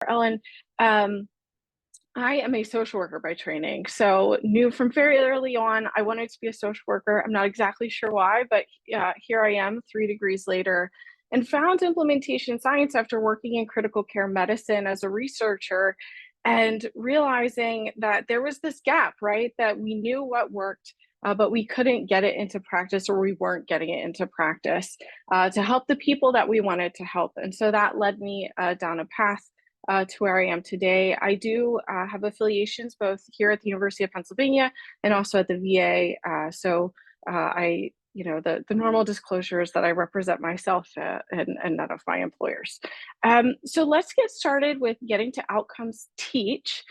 LauraEllen. I am a social worker by training, so knew from very early on I wanted to be a social worker. I'm not exactly sure why, but here I am 3 degrees later, and found implementation science after working in critical care medicine as a researcher and realizing that there was this gap, right? That we knew what worked, but we couldn't get it into practice, or we weren't getting it into practice to help the people that we wanted to help. And so that led me down a path to where I am today. I do have affiliations both here at the University of Pennsylvania and also at the VA. The normal disclosure is that I represent myself and none of my employers. So let's get started with getting to outcomes teach.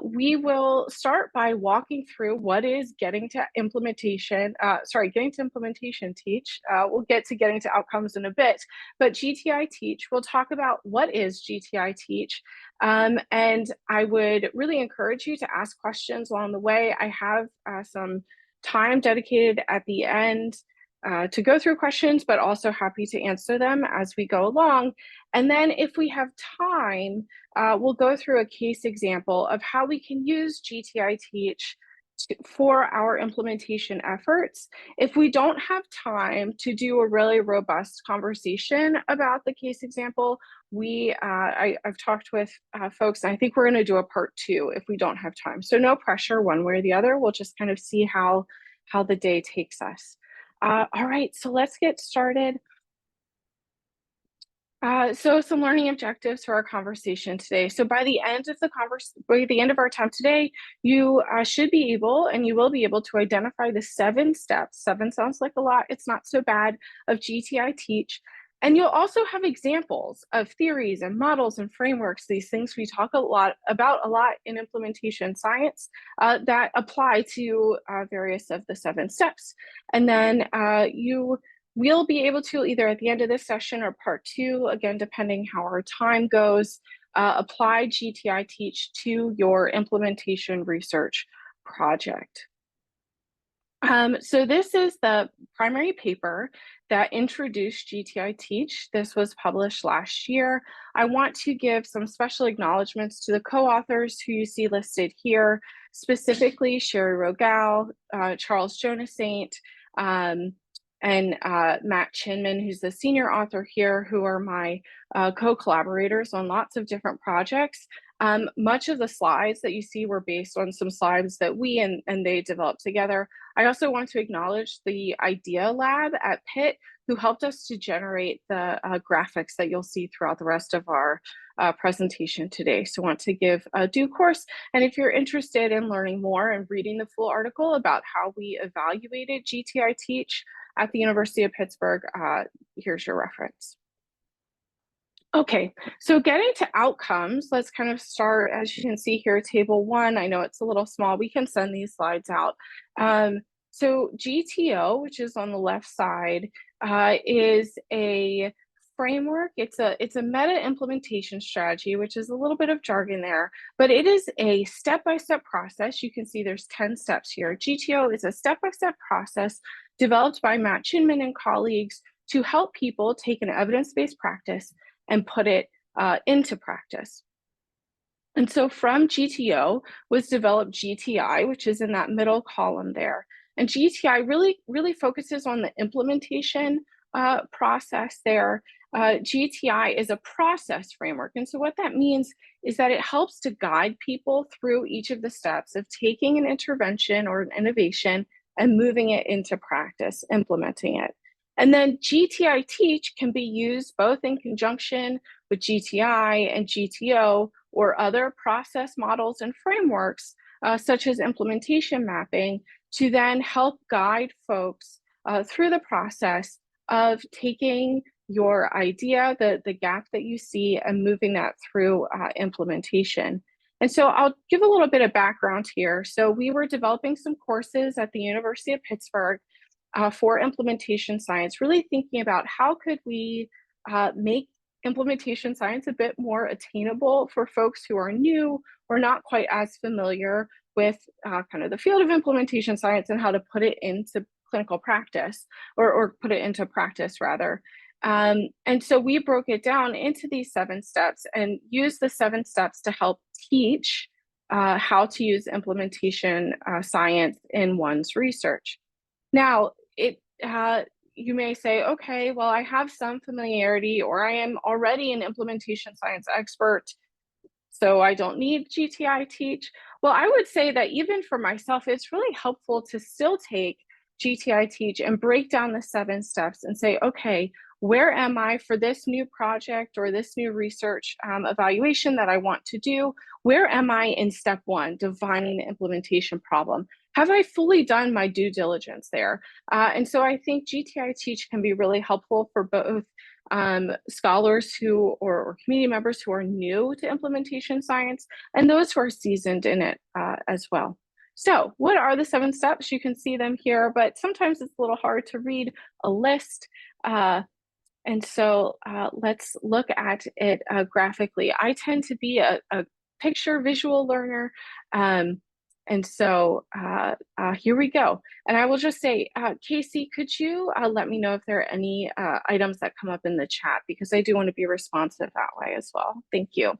We will start by walking through what is getting to implementation teach. We'll get to getting to outcomes in a bit, but GTI teach, we'll talk about what is GTI teach. And I would really encourage you to ask questions along the way. I have some time dedicated at the end to go through questions, but also happy to answer them as we go along. And then if we have time, we'll go through a case example of how we can use GTI teach for our implementation efforts. If we don't have time to do a really robust conversation about the case example, I've talked with folks, and I think we're going to do a part 2 if we don't have time. So no pressure one way or the other. We'll just kind of see how the day takes us. All right, so let's get started. So some learning objectives for our conversation today. So by the end of our time today, you should be able, and you will be able to identify the 7 steps. 7 sounds like a lot. It's not so bad, of GTI teach. And you'll also have examples of theories and models and frameworks, these things we talk about a lot in implementation science that apply to various of the 7 steps. And then we'll be able to, either at the end of this session or part 2, again, depending how our time goes, apply GTI teach to your implementation research project. So this is the primary paper that introduced GTI teach. This was published last year. I want to give some special acknowledgments to the co-authors who you see listed here, specifically Sherry Rogal, Charles Jonasaint, and Matt Chinman, who's the senior author here, who are my co-collaborators on lots of different projects. Much of the slides that you see were based on some slides that we and they developed together. I also want to acknowledge the Idea Lab at Pitt, who helped us to generate the graphics that you'll see throughout the rest of our presentation today. So I want to give a due course. And if you're interested in learning more and reading the full article about how we evaluated GTI teach at the University of Pittsburgh, here's your reference. Okay, so getting to outcomes, let's kind of start, as you can see here, table 1. I know it's a little small. We can send these slides out. So GTO, which is on the left side, is a framework. It's a meta implementation strategy, which is a little bit of jargon there, but it is a step-by-step process. You can see there's 10 steps here. GTO is a step-by-step process developed by Matt Chinman and colleagues to help people take an evidence-based practice and put it into practice. And so from GTO was developed GTI, which is in that middle column there. And GTI really focuses on the implementation process there. GTI is a process framework. And so what that means is that it helps to guide people through each of the steps of taking an intervention or an innovation and moving it into practice, implementing it. And then GTI teach can be used both in conjunction with GTI and GTO or other process models and frameworks, such as implementation mapping, to then help guide folks through the process of taking your idea, the gap that you see, and moving that through implementation. And so I'll give a little bit of background here. So we were developing some courses at the University of Pittsburgh for implementation science, really thinking about how could we make implementation science a bit more attainable for folks who are new or not quite as familiar with kind of the field of implementation science and how to put it into clinical practice, or put it into practice rather. And so we broke it down into these 7 steps and used the 7 steps to help teach how to use implementation science in one's research. Now, you may say, okay, well, I have some familiarity, or I am already an implementation science expert, so I don't need GTI teach. Well, I would say that even for myself, it's really helpful to still take GTI teach and break down the 7 steps and say, okay, where am I for this new project or this new research evaluation that I want to do? Where am I in step 1, defining the implementation problem? Have I fully done my due diligence there? And so I think GTI teach can be really helpful for both scholars who or community members who are new to implementation science and those who are seasoned in it as well. So what are the 7 steps? You can see them here, but sometimes it's a little hard to read a list. And so let's look at it graphically. I tend to be a picture visual learner. And so here we go. And I will just say, Casey, could you let me know if there are any items that come up in the chat, because I do want to be responsive that way as well. Thank you.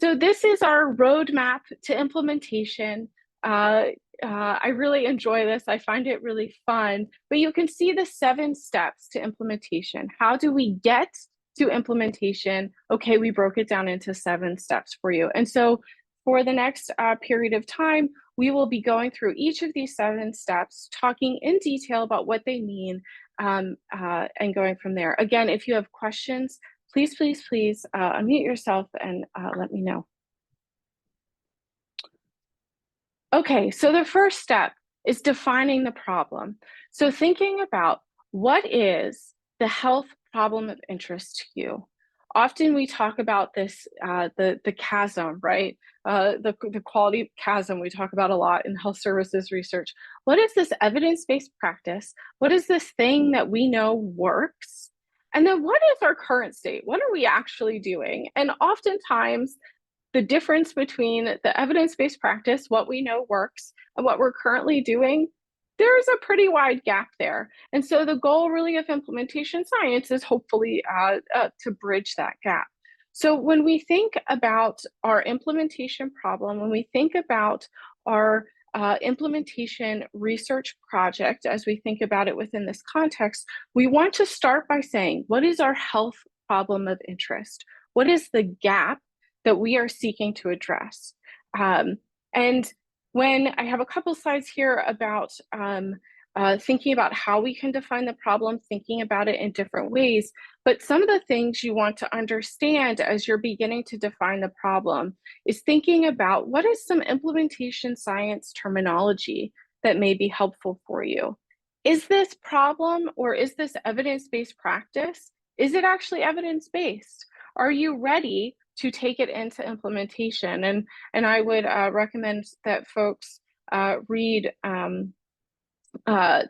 So this is our roadmap to implementation. I really enjoy this. I find it really fun, but you can see the 7 steps to implementation. How do we get to implementation? Okay, we broke it down into 7 steps for you. And so for the next period of time, we will be going through each of these 7 steps, talking in detail about what they mean, and going from there. Again, if you have questions, please unmute yourself and let me know. Okay, so the first step is defining the problem. So thinking about what is the health problem of interest to you. Often we talk about this, the chasm, right? The quality chasm we talk about a lot in health services research. What is this evidence-based practice? What is this thing that we know works? And then what is our current state? What are we actually doing? And oftentimes, the difference between the evidence-based practice, what we know works, and what we're currently doing, there's a pretty wide gap there. And so the goal really of implementation science is hopefully to bridge that gap. So when we think about our implementation problem, when we think about our implementation research project, as we think about it within this context, we want to start by saying, what is our health problem of interest? What is the gap that we are seeking to address? And when I have a couple slides here about thinking about how we can define the problem, thinking about it in different ways, but some of the things you want to understand as you're beginning to define the problem is thinking about what is some implementation science terminology that may be helpful for you. Is this problem, or is this evidence-based practice? Is it actually evidence-based? Are you ready to take it into implementation? And I would recommend that folks read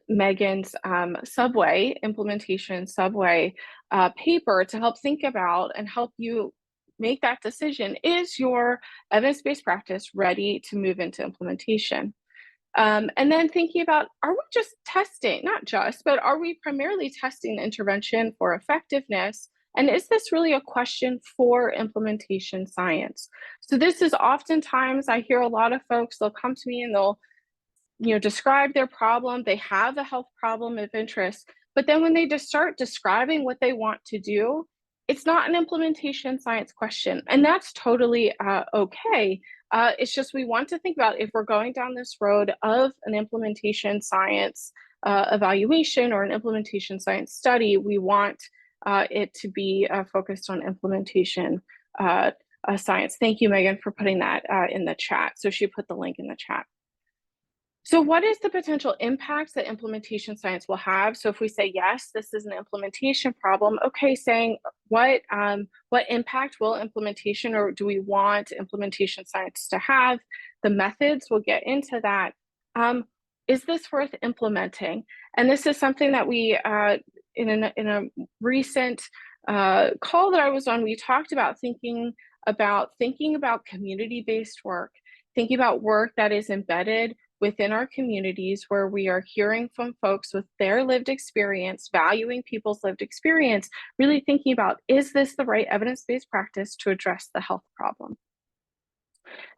Megan's implementation subway paper to help think about and help you make that decision. Is your evidence-based practice ready to move into implementation? And then thinking about, are we just testing, not just, but are we primarily testing the intervention for effectiveness? And is this really a question for implementation science? So this is oftentimes, I hear a lot of folks, they'll come to me and they'll describe their problem. They have a health problem of interest, but then when they just start describing what they want to do, it's not an implementation science question. And that's totally okay. It's just we want to think about, if we're going down this road of an implementation science evaluation or an implementation science study, we want it to be focused on implementation science. Thank you, Megan, for putting that in the chat. So she put the link in the chat. So what is the potential impacts that implementation science will have? So if we say, yes, this is an implementation problem, okay, saying what impact will implementation, or do we want implementation science to have? The methods, we'll get into that. Is this worth implementing? And this is something that we, in a recent call that I was on, we talked about thinking about community-based work, thinking about work that is embedded within our communities where we are hearing from folks with their lived experience, valuing people's lived experience, really thinking about, is this the right evidence-based practice to address the health problem?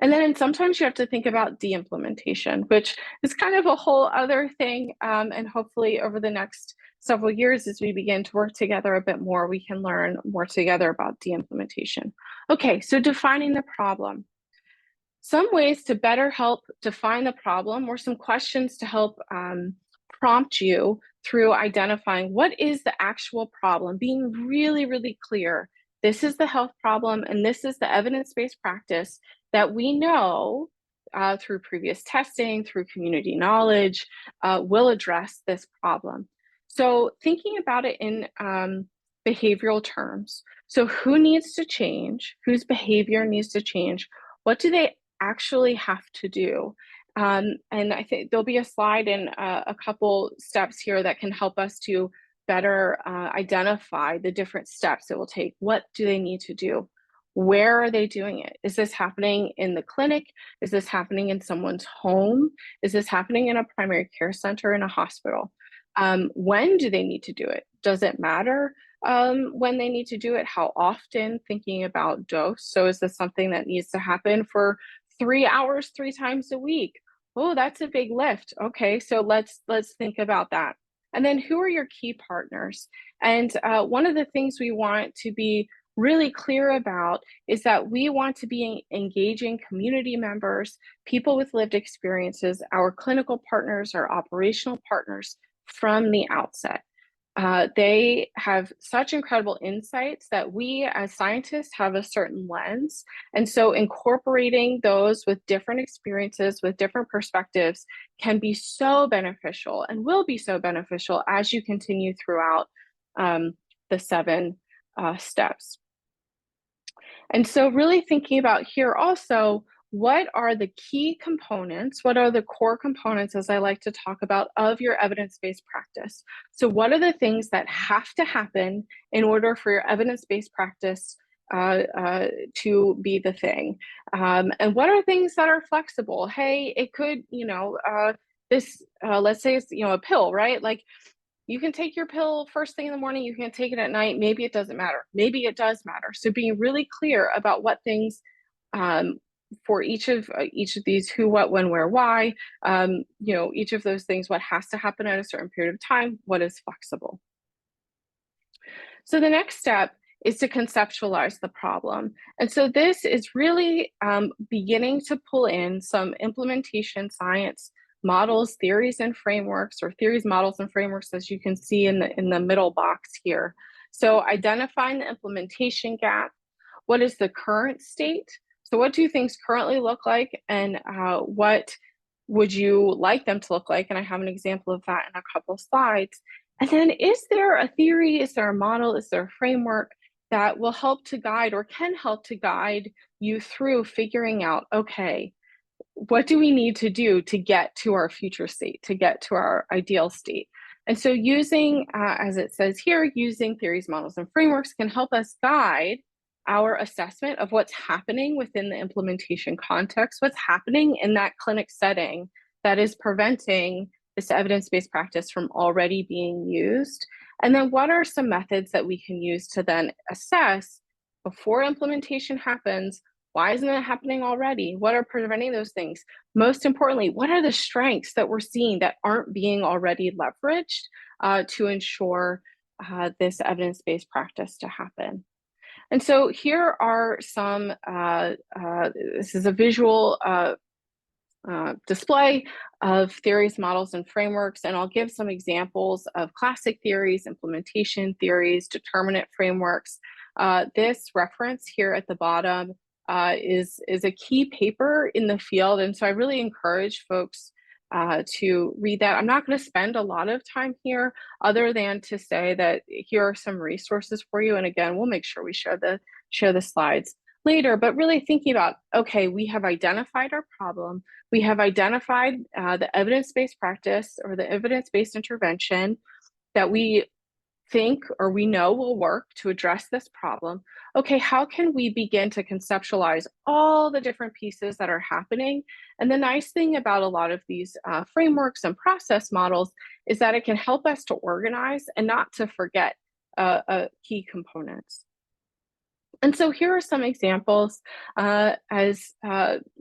And then sometimes you have to think about de-implementation, which is kind of a whole other thing. And hopefully over the next several years, as we begin to work together a bit more, we can learn more together about de-implementation. Okay, so defining the problem. Some ways to better help define the problem, or some questions to help prompt you through identifying what is the actual problem, being really, really clear. This is the health problem, and this is the evidence-based practice that we know through previous testing, through community knowledge, will address this problem. So thinking about it in behavioral terms. So who needs to change? Whose behavior needs to change? What do they actually have to do? And I think there'll be a slide in a couple steps here that can help us to better identify the different steps it will take. What do they need to do? Where are they doing it? Is this happening in the clinic? Is this happening in someone's home? Is this happening in a primary care center, in a hospital? When do they need to do it? Does it matter when they need to do it? How often? Thinking about dose. So is this something that needs to happen for 3 hours, 3 times a week? Oh, that's a big lift. Okay, so let's think about that. And then who are your key partners? And one of the things we want to be really clear about is that we want to be engaging community members, people with lived experiences, our clinical partners, our operational partners from the outset. They have such incredible insights that we as scientists have a certain lens. And so incorporating those with different experiences, with different perspectives can be so beneficial and will be so beneficial as you continue throughout the 7 steps. And so really thinking about here also, what are the key components? What are the core components, as I like to talk about, of your evidence-based practice? So what are the things that have to happen in order for your evidence-based practice to be the thing? And what are things that are flexible? Hey, it could, let's say it's, a pill, right? Like, you can take your pill first thing in the morning, you can take it at night, maybe it doesn't matter, maybe it does matter. So being really clear about what things for each of these, who, what, when, where, why, each of those things, what has to happen at a certain period of time, what is flexible. So the next step is to conceptualize the problem. And so this is really beginning to pull in some implementation science models, theories, and frameworks, or theories, models, and frameworks, as you can see in the middle box here. So identifying the implementation gap. What is the current state? So what do things currently look like, and what would you like them to look like? And I have an example of that in a couple slides. And then is there a theory, is there a model, is there a framework that will help to guide, or can help to guide you through figuring out, okay, what do we need to do to get to our future state, to get to our ideal state? And so using, as it says here, using theories, models, and frameworks can help us guide our assessment of what's happening within the implementation context, what's happening in that clinic setting that is preventing this evidence-based practice from already being used. And then what are some methods that we can use to then assess before implementation happens? Why isn't it happening already? What are preventing those things? Most importantly, what are the strengths that we're seeing that aren't being already leveraged to ensure this evidence-based practice to happen? And so here are some, this is a visual display of theories, models, and frameworks, and I'll give some examples of classic theories, implementation theories, determinant frameworks. This reference here at the bottom is a key paper in the field, and so I really encourage folks to read that. I'm not going to spend a lot of time here other than to say that here are some resources for you, and again, we'll make sure we share the slides later, but really thinking about, okay, we have identified our problem, we have identified the evidence-based practice or the evidence-based intervention that we think or we know will work to address this problem, okay, how can we begin to conceptualize all the different pieces that are happening? And the nice thing about a lot of these frameworks and process models is that it can help us to organize and not to forget key components. And so here are some examples as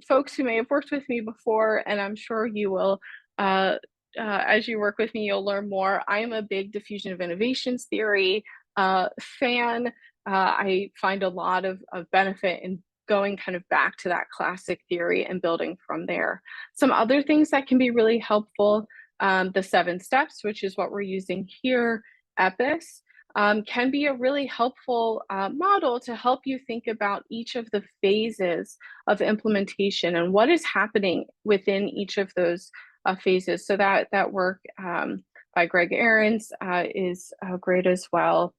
folks who may have worked with me before, and I'm sure you will, as you work with me, you'll learn more. I am a big diffusion of innovations theory fan. I find a lot of benefit in going kind of back to that classic theory and building from there. Some other things that can be really helpful, the 7 steps, which is what we're using here, EPIS. Can be a really helpful model to help you think about each of the phases of implementation and what is happening within each of those phases. So that work by Greg Ahrens is great as well.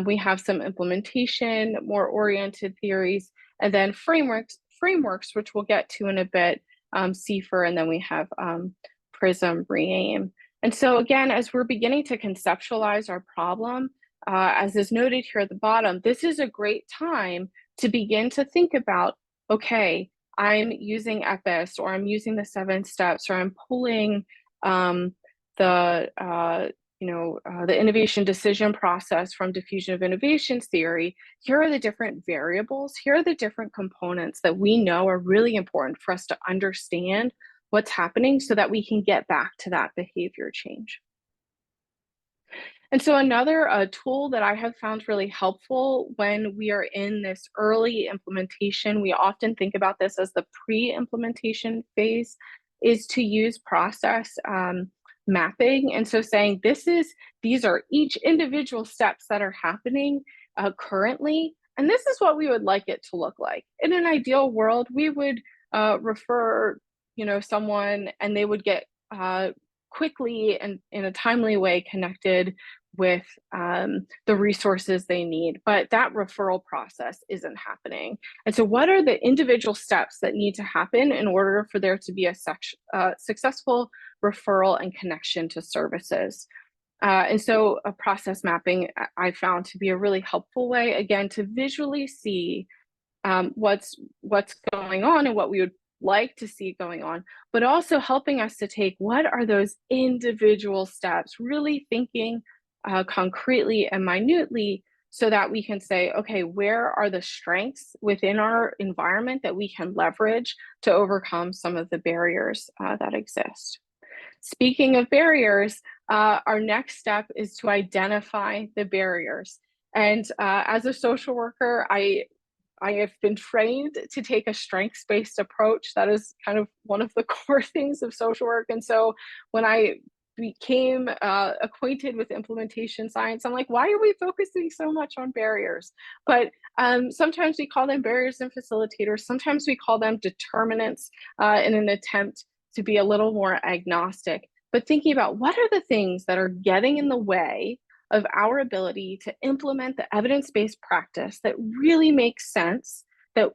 We have some implementation, more oriented theories, and then frameworks, which we'll get to in a bit, CFER, and then we have PRISM, REAIM. And so again, as we're beginning to conceptualize our problem, as is noted here at the bottom, this is a great time to begin to think about, okay, I'm using EPIS, or I'm using the 7 steps, or I'm pulling the innovation decision process from diffusion of innovations theory. Here are the different variables. Here are the different components that we know are really important for us to understand what's happening so that we can get back to that behavior change. And so another tool that I have found really helpful when we are in this early implementation, we often think about this as the pre-implementation phase, is to use process mapping. And so saying these are each individual steps that are happening currently, and this is what we would like it to look like. In an ideal world, we would refer someone, and they would get quickly and in a timely way connected with the resources they need, but that referral process isn't happening. And so what are the individual steps that need to happen in order for there to be a successful referral and connection to services? And so a process mapping I found to be a really helpful way, again, to visually see what's going on and what we would like to see going on, but also helping us to take what are those individual steps, really thinking concretely and minutely, so that we can say, okay, where are the strengths within our environment that we can leverage to overcome some of the barriers that exist. Speaking of barriers, our next step is to identify the barriers. And as a social worker, I have been trained to take a strengths-based approach. That is kind of one of the core things of social work. And so when I became acquainted with implementation science, I'm like, why are we focusing so much on barriers? But sometimes we call them barriers and facilitators. Sometimes we call them determinants in an attempt to be a little more agnostic. But thinking about what are the things that are getting in the way of our ability to implement the evidence-based practice that really makes sense, that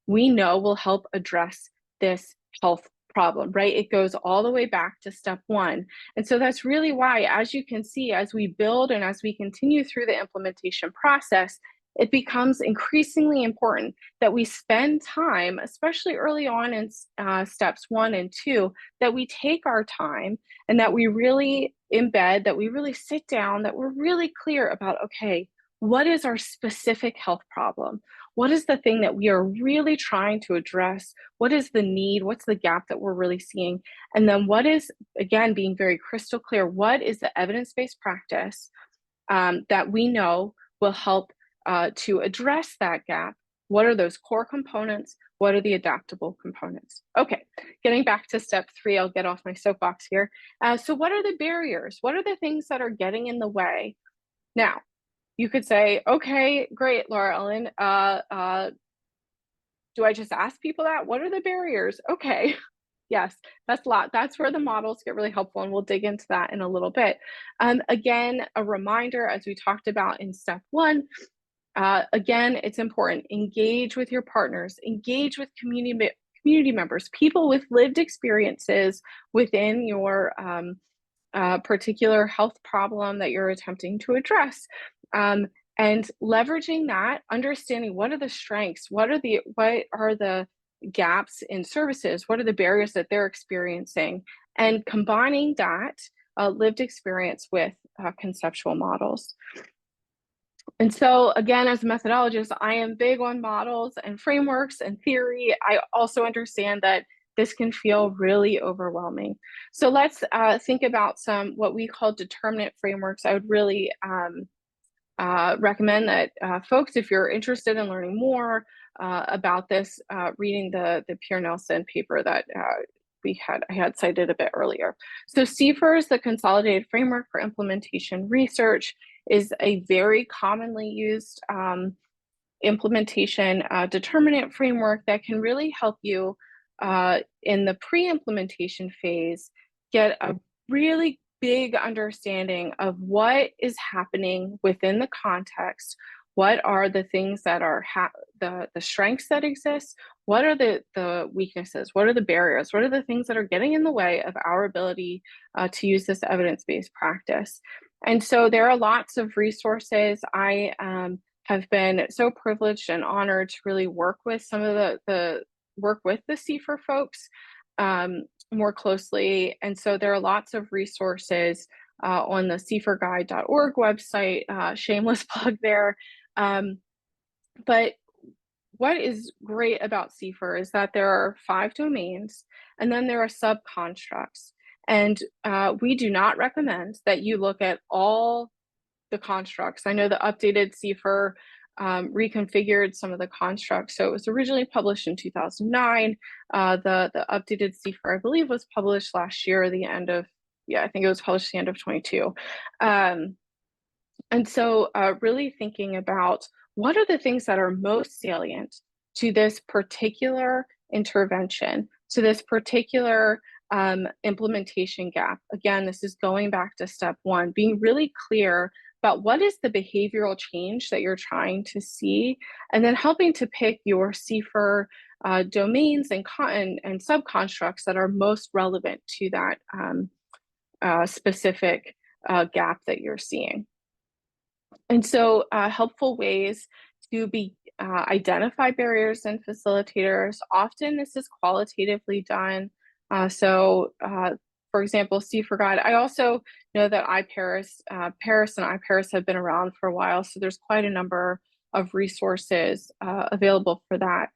we know will help address this health problem, right? It goes all the way back to step 1. And so that's really why, as you can see, as we build and as we continue through the implementation process, it becomes increasingly important that we spend time, especially early on in steps 1 and 2, that we take our time and that we really embed, that we really sit down, that we're really clear about, okay, what is our specific health problem? What is the thing that we are really trying to address? What is the need? What's the gap that we're really seeing? And then what is, again, being very crystal clear, what is the evidence-based practice that we know will help to address that gap? What are those core components? What are the adaptable components? Okay, getting back to step 3, I'll get off my soapbox here. So what are the barriers? What are the things that are getting in the way? Now, you could say, okay, great, LauraEllen, do I just ask people that? What are the barriers? Okay, yes, that's a lot. That's where the models get really helpful, and we'll dig into that in a little bit. Again, a reminder, as we talked about in step 1, again, it's important, engage with your partners, engage with community members, people with lived experiences within your particular health problem that you're attempting to address. And leveraging that, understanding what are the strengths, what are the gaps in services, what are the barriers that they're experiencing, and combining that lived experience with conceptual models. And so again, as a methodologist, I am big on models and frameworks and theory. I also understand that this can feel really overwhelming. So let's think about some what we call determinant frameworks. I would really recommend that folks, if you're interested in learning more about this, reading the Pierre Nelson paper that I had cited a bit earlier. So CFIRS, the Consolidated Framework for Implementation Research, is a very commonly used implementation determinant framework that can really help you in the pre-implementation phase get a really big understanding of what is happening within the context. What are the things that are the strengths that exist? What are the weaknesses? What are the barriers? What are the things that are getting in the way of our ability to use this evidence-based practice? And so there are lots of resources. I have been so privileged and honored to really work with some of the CFIR folks more closely. And so there are lots of resources on the cfirguide.org website, shameless plug there. But what is great about CFIR is that there are 5 domains, and then there are sub-constructs. And we do not recommend that you look at all the constructs. I know the updated CFIR reconfigured some of the constructs. So it was originally published in 2009. The updated CFIR, I believe, was published last year, I think it was published the end of 22. And so really thinking about what are the things that are most salient to this particular intervention, to this particular implementation gap. Again, this is going back to step 1, being really clear about what is the behavioral change that you're trying to see, and then helping to pick your CFIR domains and sub-constructs that are most relevant to that specific gap that you're seeing. And so helpful ways to identify barriers and facilitators. Often this is qualitatively done. For example, CFIR Guide. I also know that Paris and iParis have been around for a while, so there's quite a number of resources available for that.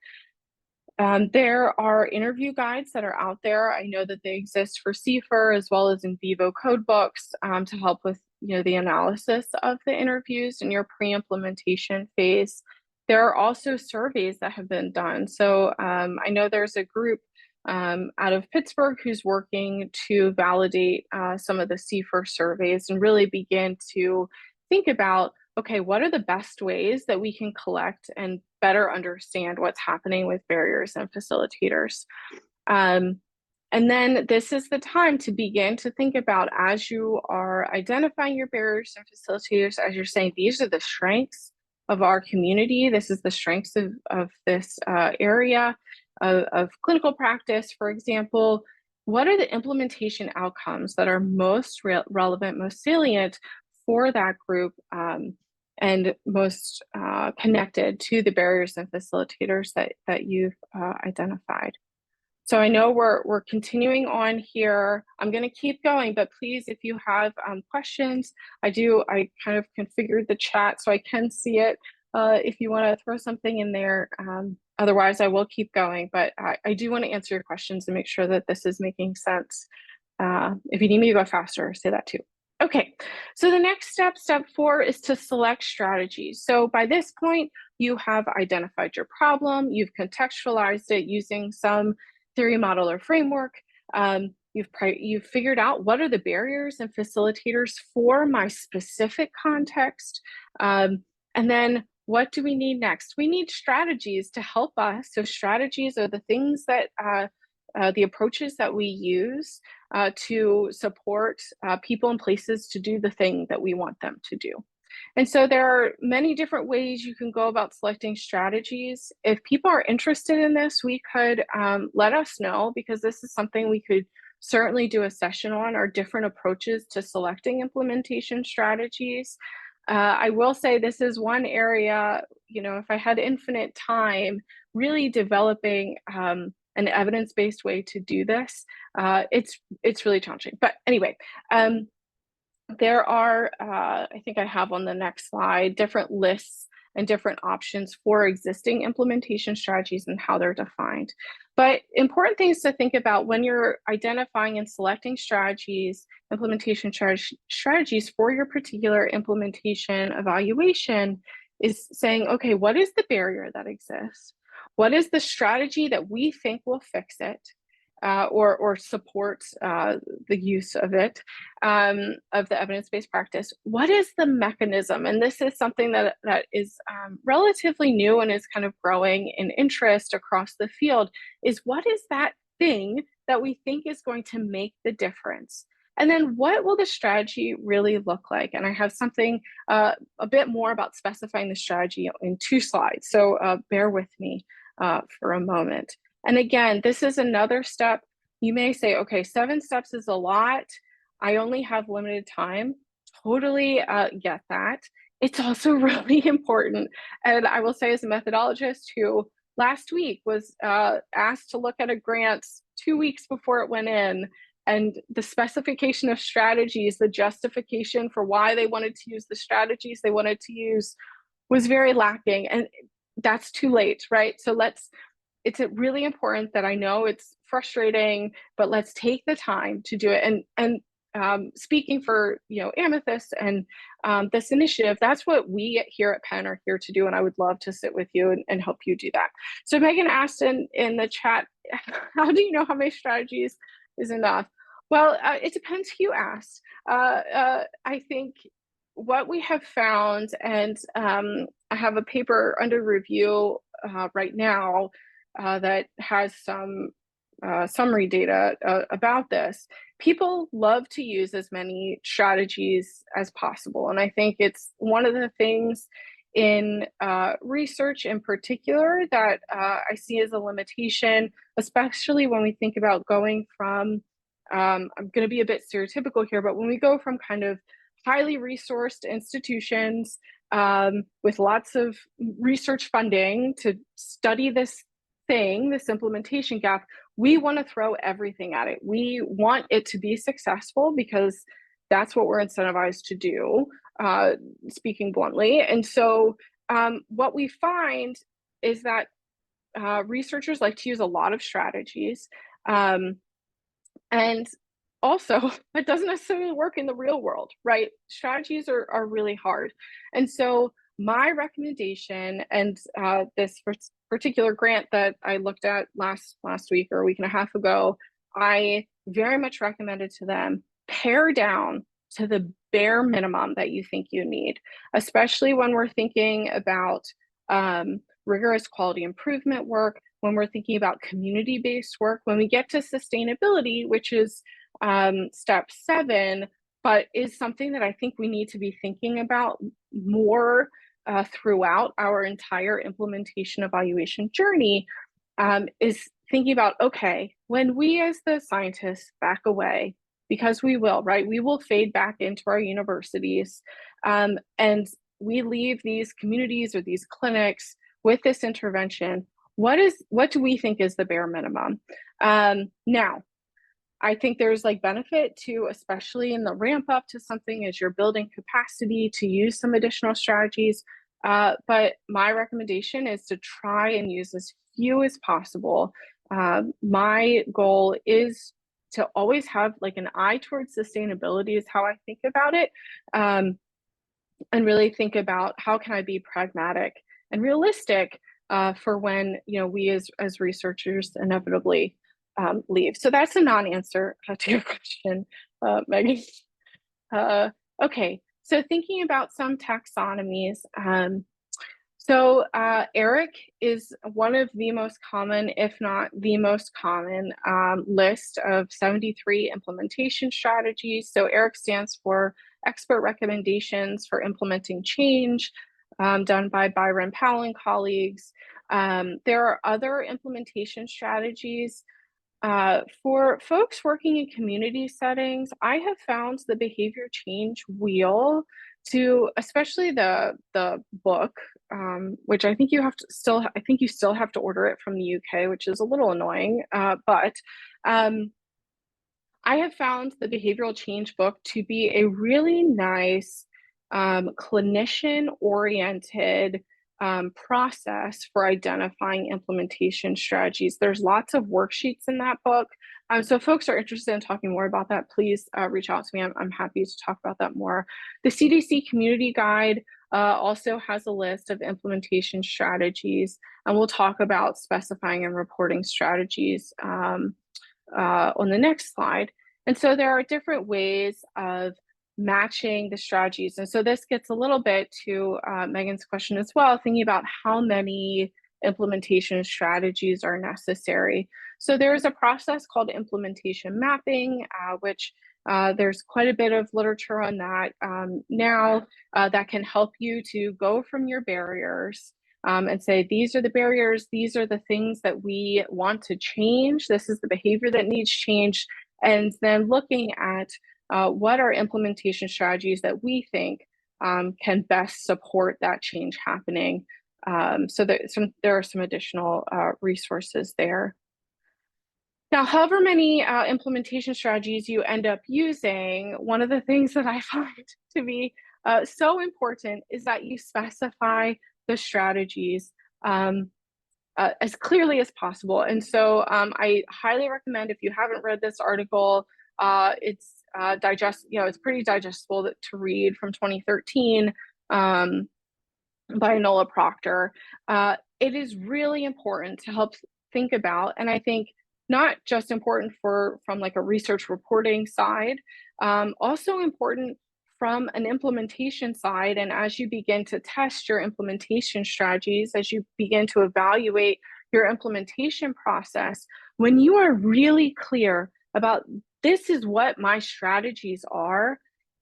There are interview guides that are out there. I know that they exist for CFIR as well as in vivo code books to help with the analysis of the interviews in your pre-implementation phase. There are also surveys that have been done. So I know there's a group out of Pittsburgh who's working to validate some of the CFIR surveys and really begin to think about, okay, what are the best ways that we can collect and better understand what's happening with barriers and facilitators? And then this is the time to begin to think about, as you are identifying your barriers and facilitators, as you're saying, these are the strengths of our community. This is the strengths of this area of clinical practice, for example. What are the implementation outcomes that are most relevant, most salient for that group, and most connected to the barriers and facilitators that you've identified? So I know we're continuing on here. I'm going to keep going, but please, if you have questions, I kind of configured the chat so I can see it. If you want to throw something in there, otherwise I will keep going. But I do want to answer your questions and make sure that this is making sense. If you need me to go faster, say that too. Okay, so the next step, step 4, is to select strategies. So by this point, you have identified your problem, you've contextualized it using some theory, model, or framework. You've figured out what are the barriers and facilitators for my specific context. And then what do we need next? We need strategies to help us. So strategies are the things that the approaches that we use to support people and places to do the thing that we want them to do. And so there are many different ways you can go about selecting strategies. If people are interested in this, we could let us know, because this is something we could certainly do a session on are different approaches to selecting implementation strategies. I will say this is one area, if I had infinite time, really developing an evidence-based way to do this, it's really challenging. But anyway, there are, I think I have on the next slide, different lists and different options for existing implementation strategies and how they're defined. But important things to think about when you're identifying and selecting strategies, implementation strategies for your particular implementation evaluation is saying, okay, what is the barrier that exists? What is the strategy that we think will fix it? Or support the use of it, of the evidence-based practice. What is the mechanism? And this is something that is relatively new and is kind of growing in interest across the field, is what is that thing that we think is going to make the difference? And then what will the strategy really look like? And I have something a bit more about specifying the strategy in 2 slides. So bear with me for a moment. And again, this is another step. You may say, okay, 7 steps is a lot. I only have limited time. Totally get that. It's also really important. And I will say, as a methodologist who last week was asked to look at a grant 2 weeks before it went in, and the specification of strategies, the justification for why they wanted to use the strategies they wanted to use was very lacking. And that's too late, right? So it's really important that I know it's frustrating, but let's take the time to do it. And speaking for Amethyst and this initiative, that's what we here at Penn are here to do, and I would love to sit with you and help you do that. So Megan asked in the chat, how do you know how many strategies is enough? Well, it depends who you ask. I think what we have found, and I have a paper under review right now that has some summary data about this. People love to use as many strategies as possible. And I think it's one of the things in research in particular that I see as a limitation, especially when we think about going from, I'm going to be a bit stereotypical here, but when we go from kind of highly resourced institutions with lots of research funding to study this implementation gap, we want to throw everything at it. We want it to be successful because that's what we're incentivized to do, speaking bluntly. And so what we find is that researchers like to use a lot of strategies. And also, it doesn't necessarily work in the real world, right? Strategies are really hard. And so my recommendation, and this particular grant that I looked at last week or a week and a half ago, I very much recommended to them, pare down to the bare minimum that you think you need, especially when we're thinking about rigorous quality improvement work, when we're thinking about community-based work, when we get to sustainability, which is step 7, but is something that I think we need to be thinking about more throughout our entire implementation evaluation journey, is thinking about, okay, when we as the scientists back away, because we will, right? We will fade back into our universities, and we leave these communities or these clinics with this intervention. What do we think is the bare minimum? Now, I think there's benefit to, especially in the ramp up to something as you're building capacity, to use some additional strategies. But my recommendation is to try and use as few as possible. My goal is to always have an eye towards sustainability, is how I think about it. And really think about how can I be pragmatic and realistic for when we as researchers inevitably leave. So that's a non-answer to your question, Megan. Okay, so thinking about some taxonomies. So ERIC is one of the most common, if not the most common, list of 73 implementation strategies. So ERIC stands for Expert Recommendations for Implementing Change, done by Byron Powell and colleagues. There are other implementation strategies For folks working in community settings, I have found the behavior change wheel to, especially the book, which I think you still have to order it from the UK, which is a little annoying. But I have found the behavioral change book to be a really nice clinician-oriented process for identifying implementation strategies. There's lots of worksheets in that book. So if folks are interested in talking more about that, please reach out to me. I'm happy to talk about that more. The CDC Community Guide also has a list of implementation strategies, and we'll talk about specifying and reporting strategies on the next slide. And so there are different ways of matching the strategies. And so this gets a little bit to Megan's question as well, thinking about how many implementation strategies are necessary. So there's a process called implementation mapping, which there's quite a bit of literature on that now that can help you to go from your barriers and say, these are the barriers, these are the things that we want to change, this is the behavior that needs change, and then looking at what are implementation strategies that we think can best support that change happening. So there are some additional resources there. Now, however many implementation strategies you end up using, one of the things that I find to be so important is that you specify the strategies as clearly as possible. And so I highly recommend, if you haven't read this article, it's it's pretty digestible to read, from 2013 by Nola Proctor. It is really important to help think about, and I think not just important from like a research reporting side, also important from an implementation side. And as you begin to test your implementation strategies, as you begin to evaluate your implementation process, when you are really clear about this is what my strategies are,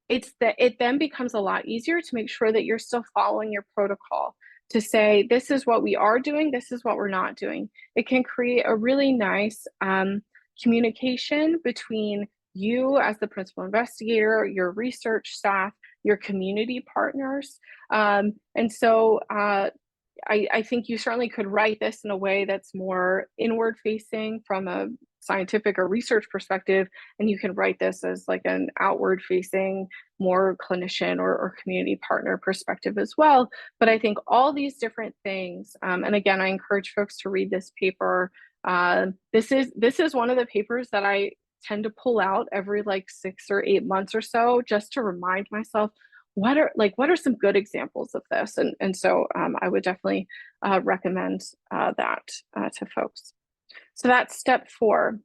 it then becomes a lot easier to make sure that you're still following your protocol, to say, this is what we are doing, this is what we're not doing. It can create a really nice communication between you as the principal investigator, your research staff, your community partners. And so I think you certainly could write this in a way that's more inward facing from a scientific or research perspective, and you can write this as like an outward facing, more clinician or community partner perspective as well. But I think all these different things, and again, I encourage folks to read this paper. This is one of the papers that I tend to pull out every like 6 or 8 months or so, just to remind myself, what are some good examples of this? And so I would definitely recommend that to folks. So that's step 4.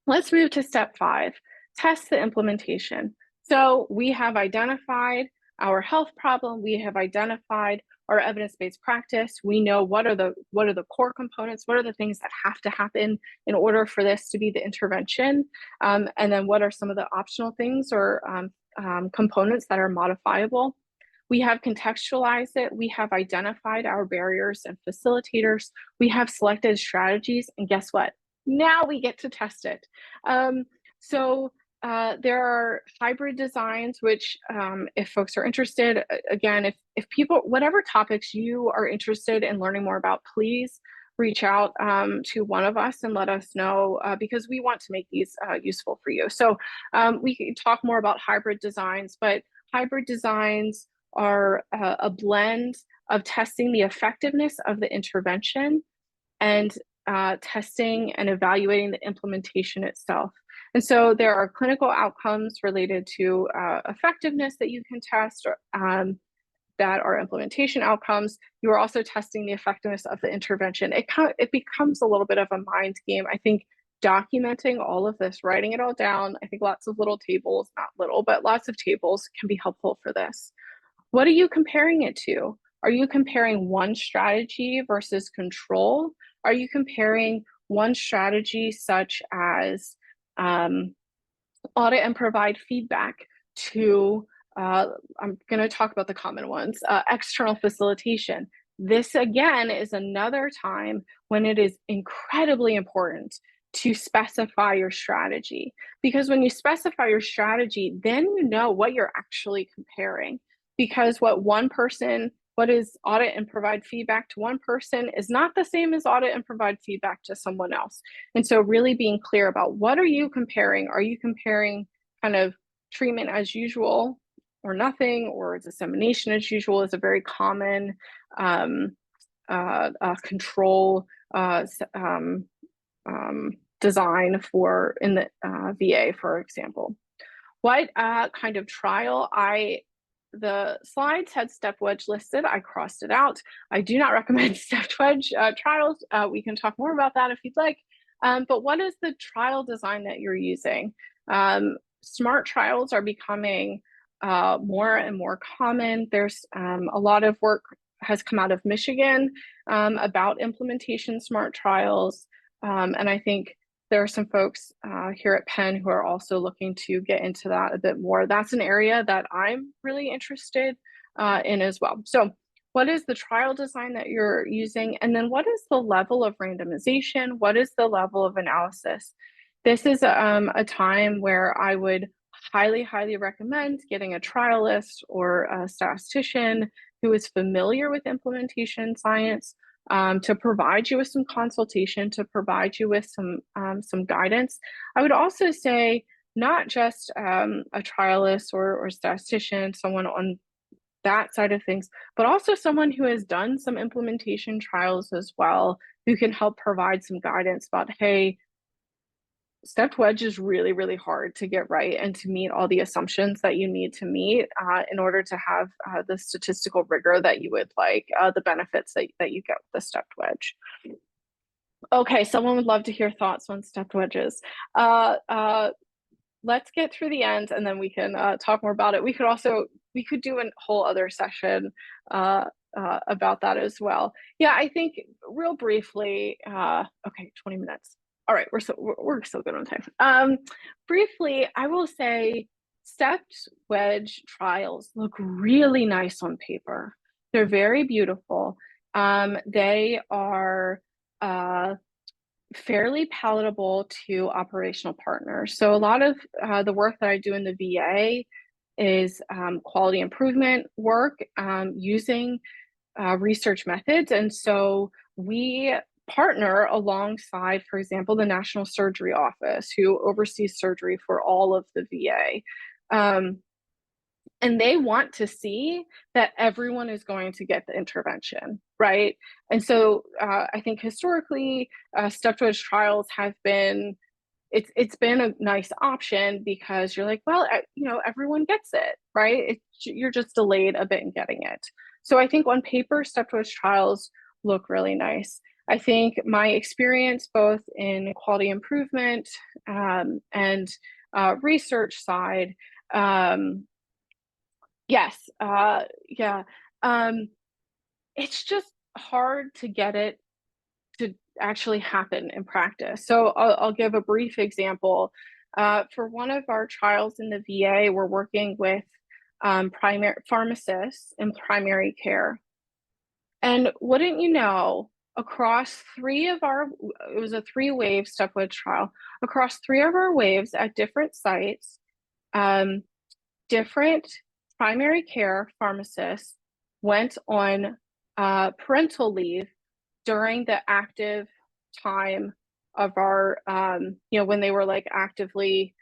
Let's move to step 5, test the implementation. So we have identified our health problem, we have identified our evidence-based practice, we know what are the core components, what are the things that have to happen in order for this to be the intervention, and then what are some of the optional things or components that are modifiable. We have contextualized it, we have identified our barriers and facilitators, we have selected strategies, and guess what? Now we get to test it. There are hybrid designs, which if folks are interested, again, if people, whatever topics you are interested in learning more about, please reach out to one of us and let us know, because we want to make these useful for you. So we can talk more about hybrid designs, but hybrid designs are a blend of testing the effectiveness of the intervention and testing and evaluating the implementation itself. And so there are clinical outcomes related to effectiveness that you can test, that are implementation outcomes. You are also testing the effectiveness of the intervention. It becomes a little bit of a mind game. I think documenting all of this, writing it all down, I think lots of little tables, not little, but lots of tables can be helpful for this. What are you comparing it to? Are you comparing one strategy versus control? Are you comparing one strategy such as audit and provide feedback to, I'm going to talk about the common ones, external facilitation? This again is another time when it is incredibly important to specify your strategy. Because when you specify your strategy, then you know what you're actually comparing. Because what is audit and provide feedback to one person is not the same as audit and provide feedback to someone else. And so really being clear about what are you comparing? Are you comparing kind of treatment as usual or nothing, or dissemination as usual is a very common control design for in the VA, for example. What kind of trial? The slides had stepped wedge listed. I crossed it out. I do not recommend stepped wedge trials. We can talk more about that if you'd like. But what is the trial design that you're using? Smart trials are becoming more and more common. There's a lot of work has come out of Michigan about implementation smart trials. And I think there are some folks here at Penn who are also looking to get into that a bit more. That's an area that I'm really interested in as well. So what is the trial design that you're using? And then what is the level of randomization? What is the level of analysis? This is a time where I would highly, highly recommend getting a trialist or a statistician who is familiar with implementation science to provide you with some consultation, to provide you with some guidance. I would also say not just a trialist or statistician, someone on that side of things, but also someone who has done some implementation trials as well, who can help provide some guidance about, hey, stepped wedge is really, really hard to get right and to meet all the assumptions that you need to meet in order to have the statistical rigor that you would like, the benefits that you get with the stepped wedge. Okay, someone would love to hear thoughts on stepped wedges. Let's get through the end and then we can talk more about it. We could do a whole other session about that as well. Yeah, I think real briefly, okay, 20 minutes. All right, we're still good on time. Briefly, I will say stepped wedge trials look really nice on paper. They're very beautiful. They are fairly palatable to operational partners. So a lot of the work that I do in the VA is quality improvement work using research methods. And so we partner alongside, for example, the National Surgery Office, who oversees surgery for all of the VA. And they want to see that everyone is going to get the intervention, right? And so I think historically, stepped wedge trials have been, it's been a nice option because you're like, well, everyone gets it, right? You're just delayed a bit in getting it. So I think on paper, stepped wedge trials look really nice. I think my experience both in quality improvement and research side, yes, yeah, it's just hard to get it to actually happen in practice. So I'll give a brief example. For one of our trials in the VA, we're working with primary pharmacists in primary care. And wouldn't you know, across it was a 3-wave stepped wedge trial, across 3 of our waves at different sites, different primary care pharmacists went on parental leave during the active time of our, when they were like actively,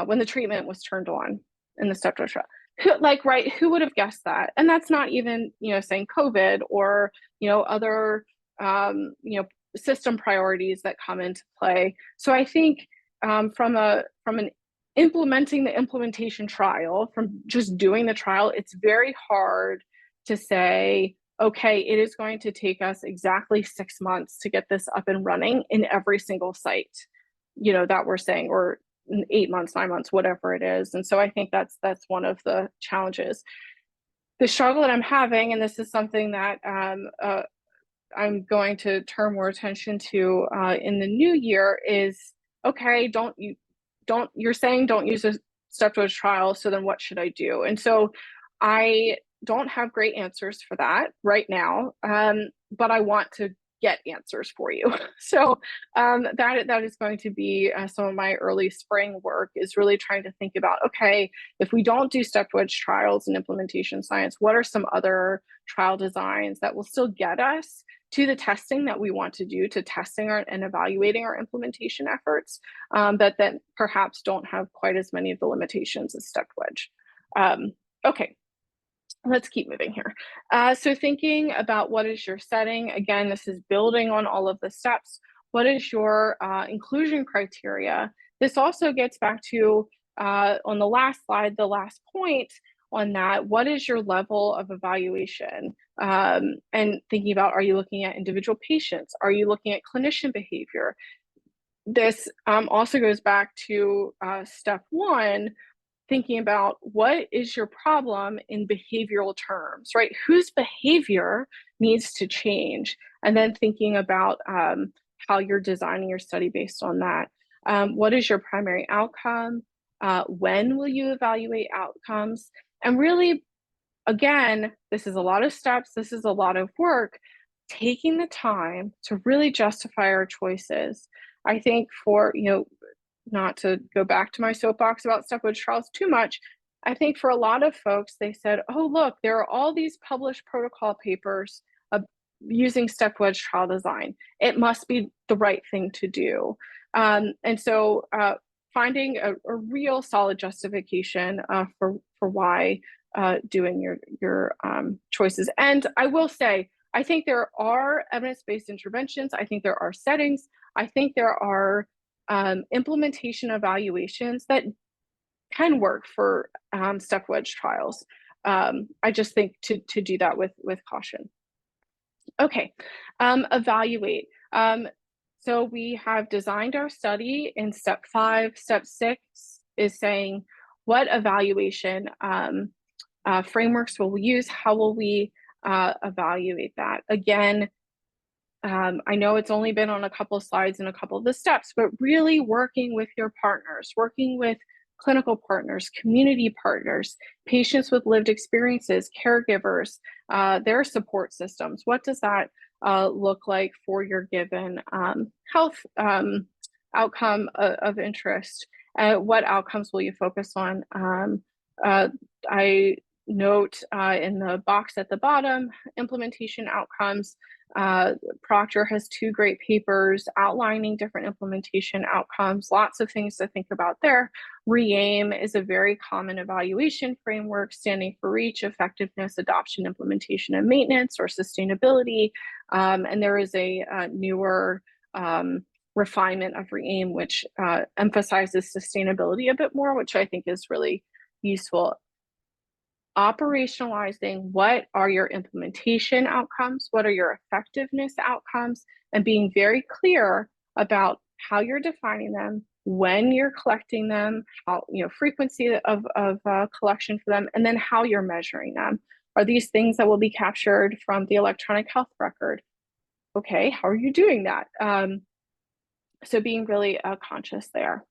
when the treatment was turned on in the stepped wedge trial. Who would have guessed that? And that's not even, saying COVID or, other, system priorities that come into play. So I think from an implementing the implementation trial, from just doing the trial, it's very hard to say, okay, it is going to take us exactly 6 months to get this up and running in every single site, that we're saying, or 8 months, 9 months, whatever it is. And so I think that's one of the challenges. The struggle that I'm having, and this is something that I'm going to turn more attention to in the new year, is okay, you're saying don't use a stepped wedge trial, so then what should I do? And so I don't have great answers for that right now, but I want to get answers for you. So that is going to be some of my early spring work, is really trying to think about, okay, if we don't do stepped wedge trials in implementation science, what are some other trial designs that will still get us to the testing that we want to do, to testing and evaluating our implementation efforts, but that perhaps don't have quite as many of the limitations as stepped wedge. Okay, let's keep moving here. So thinking about what is your setting, again, this is building on all of the steps. What is your inclusion criteria? This also gets back to, on the last slide, the last point on that, what is your level of evaluation? And thinking about, are you looking at individual patients? Are you looking at clinician behavior? This also goes back to step one, thinking about what is your problem in behavioral terms, right? Whose behavior needs to change? And then thinking about how you're designing your study based on that. What is your primary outcome? When will you evaluate outcomes? And really, again, this is a lot of steps, this is a lot of work, taking the time to really justify our choices. I think for, not to go back to my soapbox about stepped wedge trials too much, I think for a lot of folks, they said, oh, look, there are all these published protocol papers using stepped wedge trial design. It must be the right thing to do. And so finding a real solid justification for why doing your choices. And I will say, I think there are evidence-based interventions. I think there are settings. I think there are implementation evaluations that can work for stepped wedge trials. I just think to do that with caution. Okay, evaluate. So we have designed our study in step 5. Step 6 is saying, what evaluation frameworks will we use? How will we evaluate that? Again, I know it's only been on a couple of slides and a couple of the steps, but really working with your partners, working with clinical partners, community partners, patients with lived experiences, caregivers, their support systems. What does that look like for your given health outcome of interest? What outcomes will you focus on? I note in the box at the bottom, implementation outcomes. Proctor has 2 great papers outlining different implementation outcomes, lots of things to think about there. RE-AIM is a very common evaluation framework, standing for reach, effectiveness, adoption, implementation, and maintenance, or sustainability. And there is a newer refinement of RE-AIM, which emphasizes sustainability a bit more, which I think is really useful. Operationalizing what are your implementation outcomes, what are your effectiveness outcomes, and being very clear about how you're defining them, when you're collecting them, how, frequency of collection for them, and then how you're measuring them. Are these things that will be captured from the electronic health record? Okay, how are you doing that? So being really conscious there.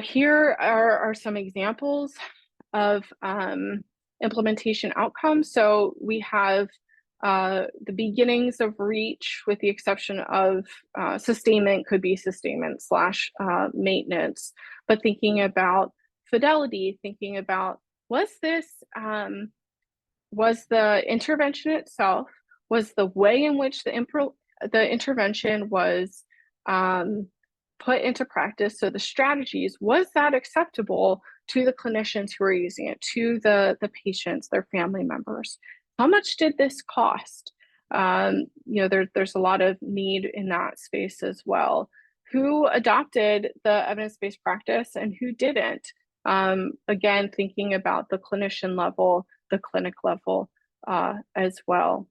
Here are some examples of implementation outcomes. So we have the beginnings of reach, with the exception of sustainment, could be sustainment / maintenance, but thinking about fidelity, thinking about, was the intervention itself, was the way in which the intervention was put into practice, so the strategies, was that acceptable to the clinicians who are using it, to the patients, their family members? How much did this cost? There's a lot of need in that space as well. Who adopted the evidence-based practice and who didn't? Again, thinking about the clinician level, the clinic level as well.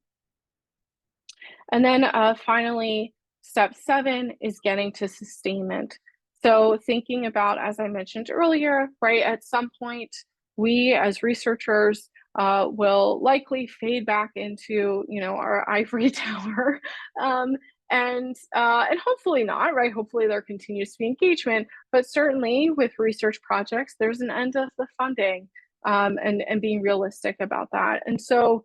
And then finally, step 7 is getting to sustainment. So thinking about, as I mentioned earlier, right, at some point, we as researchers will likely fade back into, our ivory tower, and hopefully not, right? Hopefully there continues to be engagement, but certainly with research projects, there's an end of the funding, and being realistic about that. And so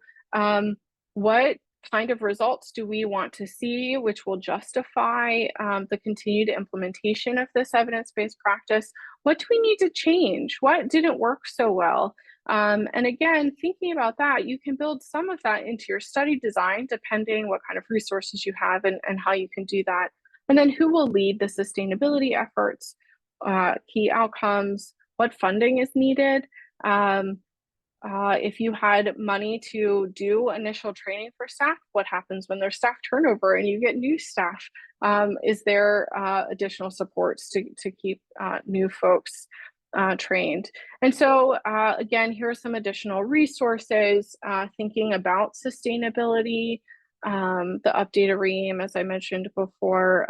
what kind of results do we want to see, which will justify the continued implementation of this evidence-based practice? What do we need to change? What didn't work so well? And again, thinking about that, you can build some of that into your study design, depending what kind of resources you have and how you can do that. And then who will lead the sustainability efforts, key outcomes, what funding is needed. If you had money to do initial training for staff, what happens when there's staff turnover and you get new staff? Is there additional supports to keep new folks trained? And so again, here are some additional resources thinking about sustainability, the updated REAM, as I mentioned before.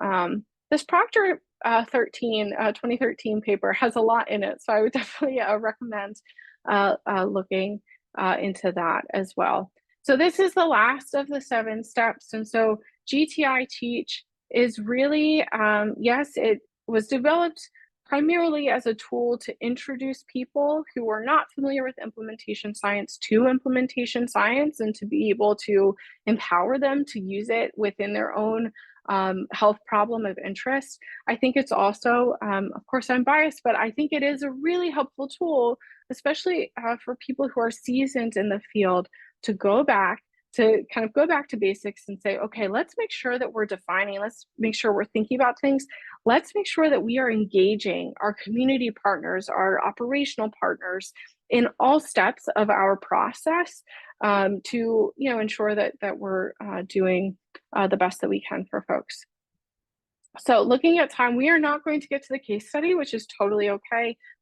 This Proctor 2013 paper has a lot in it, so I would definitely recommend looking into that as well. So this is the last of the 7 steps. And so GTI Teach is really, yes, it was developed primarily as a tool to introduce people who are not familiar with implementation science to implementation science and to be able to empower them to use it within their own health problem of interest. I think it's also, of course I'm biased, but I think it is a really helpful tool, especially for people who are seasoned in the field, to go back to basics and say, okay, let's make sure that we're defining, let's make sure we're thinking about things. Let's make sure that we are engaging our community partners, our operational partners in all steps of our process to ensure that we're doing the best that we can for folks. So looking at time, we are not going to get to the case study, which is totally okay.